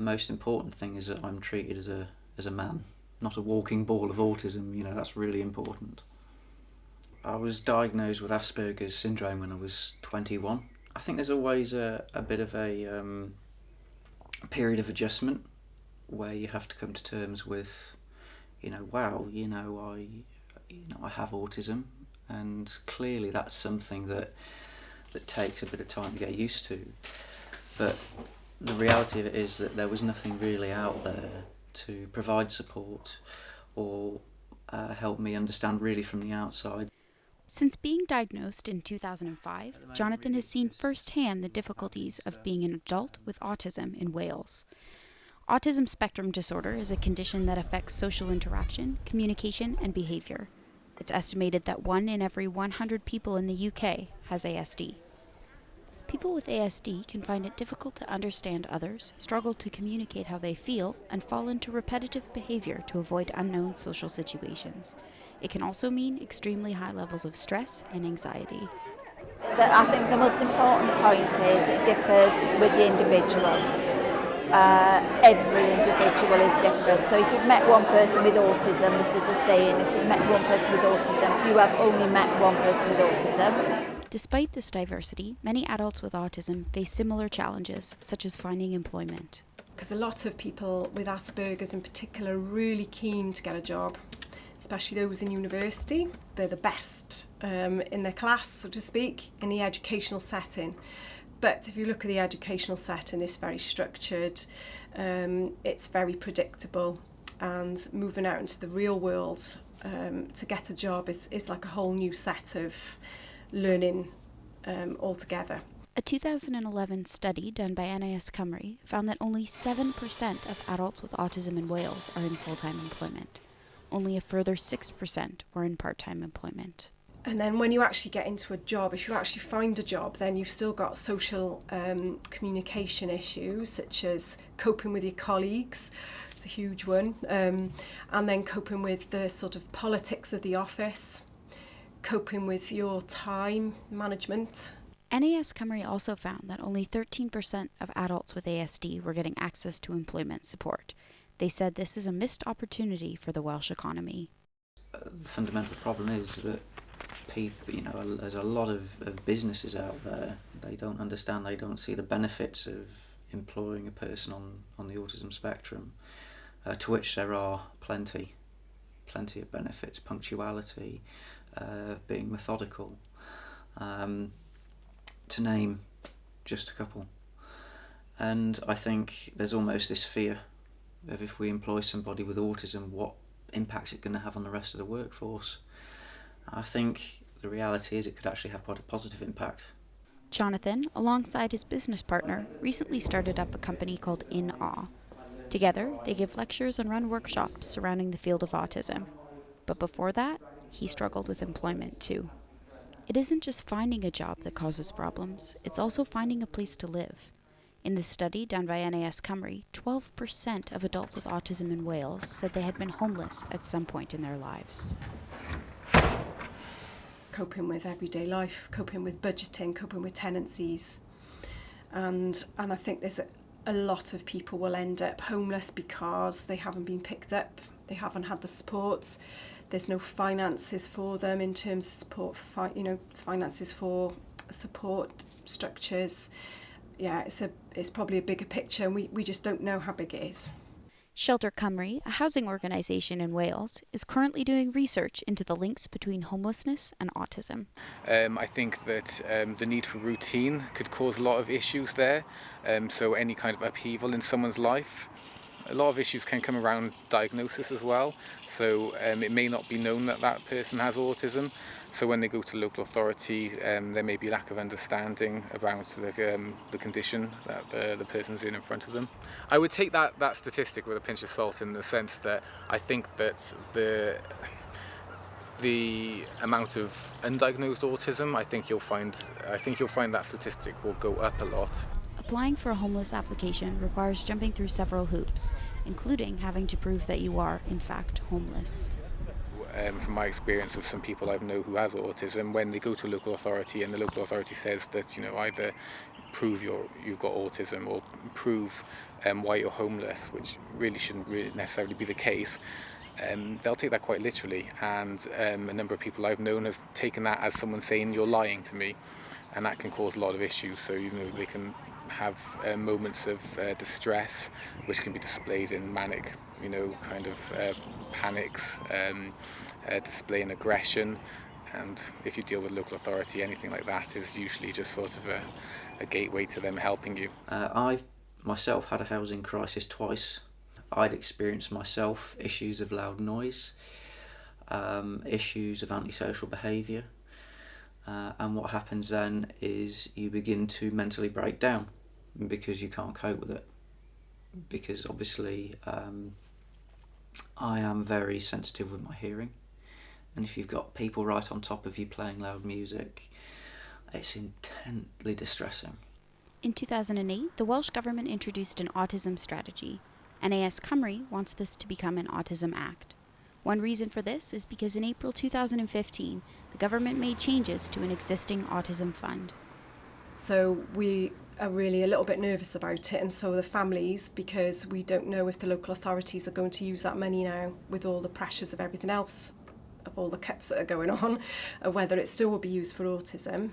The most important thing is that I'm treated as a man, not a walking ball of autism. You know, that's really important. I was diagnosed with Asperger's syndrome when I was 21. I think there's always a bit of a period of adjustment where you have to come to terms with, wow, I have autism, and clearly that's something that takes a bit of time to get used to. But the reality of it is that there was nothing really out there to provide support or help me understand really from the outside. Since being diagnosed in 2005, Jonathan has seen firsthand the difficulties of being an adult with autism in Wales. Autism spectrum disorder is a condition that affects social interaction, communication, and behavior. It's estimated that 1 in every 100 people in the UK has ASD. People with ASD can find it difficult to understand others, struggle to communicate how they feel, and fall into repetitive behavior to avoid unknown social situations. It can also mean extremely high levels of stress and anxiety. I think the most important point is it differs with the individual. Every individual is different. So if you've met one person with autism, this is a saying, if you've met one person with autism, you have only met one person with autism. Despite this diversity, many adults with autism face similar challenges, such as finding employment. Because a lot of people with Asperger's in particular are really keen to get a job, especially those in university. They're the best in their class, so to speak, in the educational setting. But if you look at the educational setting, it's very structured, it's very predictable, and moving out into the real world to get a job is like a whole new set of learning altogether. A 2011 study done by NIS Cymru found that only 7% of adults with autism in Wales are in full-time employment. Only a further 6% were in part-time employment. And then when you actually get into a job, if you actually find a job, then you've still got social communication issues, such as coping with your colleagues. It's a huge one. And then coping with the sort of politics of the office, coping with your time management. NIS Cymru also found that only 13% of adults with ASD were getting access to employment support. They said this is a missed opportunity for the Welsh economy. The fundamental problem is that people, there's a lot of businesses out there. They don't understand, they don't see the benefits of employing a person on the autism spectrum, to which there are plenty of benefits: punctuality, being methodical, to name just a couple. And I think there's almost this fear of, if we employ somebody with autism, what impact it's going to have on the rest of the workforce. I think the reality is it could actually have quite a positive impact. Jonathan, alongside his business partner, recently started up a company called In Awe. Together, they give lectures and run workshops surrounding the field of autism. But before that, he struggled with employment too. It isn't just finding a job that causes problems, it's also finding a place to live. In the study done by NIS Cymru, 12% of adults with autism in Wales said they had been homeless at some point in their lives. Coping with everyday life, coping with budgeting, coping with tenancies. And I think there's a lot of people will end up homeless because they haven't been picked up, they haven't had the supports, there's no finances for them in terms of support for, finances for support structures. Yeah, it's probably a bigger picture, and we just don't know how big it is. Shelter Cymru, a housing organisation in Wales, is currently doing research into the links between homelessness and autism. I think that the need for routine could cause a lot of issues there. So any kind of upheaval in someone's life. A lot of issues can come around diagnosis as well. So it may not be known that that person has autism. So when they go to local authority, there may be lack of understanding about the condition that the person's in front of them. I would take that statistic with a pinch of salt, in the sense that I think that the amount of undiagnosed autism, I think you'll find that statistic will go up a lot. Applying for a homeless application requires jumping through several hoops, including having to prove that you are, in fact, homeless. from my experience of some people I've known who has autism, when they go to a local authority and the local authority says that, either prove you've got autism or prove why you're homeless, which really shouldn't really necessarily be the case, they'll take that quite literally, and a number of people I've known have taken that as someone saying you're lying to me, and that can cause a lot of issues. So they can have moments of distress, which can be displayed in manic, kind of panics, displaying aggression. And if you deal with local authority, anything like that is usually just sort of a gateway to them helping you. I've myself had a housing crisis twice. I'd experienced myself issues of loud noise, issues of antisocial behaviour, and what happens then is you begin to mentally break down because you can't cope with it. Because obviously I am very sensitive with my hearing, and if you've got people right on top of you playing loud music, it's intensely distressing. In 2008, the Welsh Government introduced an autism strategy. NAS Cymru wants this to become an Autism Act. One reason for this is because in April 2015, the government made changes to an existing autism fund. So we are really a little bit nervous about it, and so are the families, because we don't know if the local authorities are going to use that money now with all the pressures of everything else, of all the cuts that are going on, whether it still will be used for autism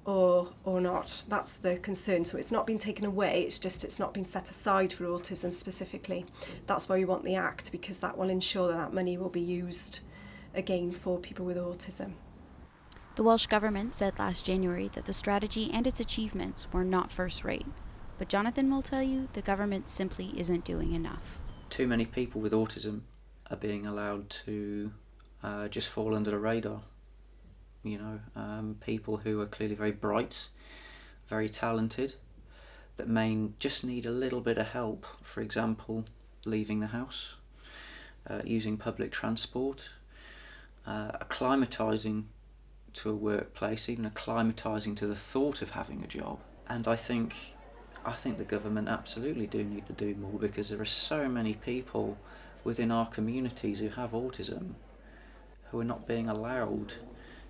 or not. That's the concern. So it's not been taken away, it's not been set aside for autism specifically. That's why we want the Act, because that will ensure that money will be used again for people with autism. The Welsh Government said last January that the strategy and its achievements were not first rate. But Jonathan will tell you the government simply isn't doing enough. Too many people with autism are being allowed to just fall under the radar. People who are clearly very bright, very talented, that may just need a little bit of help. For example, leaving the house, using public transport, acclimatising to a workplace, even acclimatising to the thought of having a job. And I think the government absolutely do need to do more, because there are so many people within our communities who have autism who are not being allowed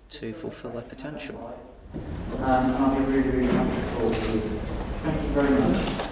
to fulfil their potential. And I'll be really, really happy to talk to you. Thank you very much.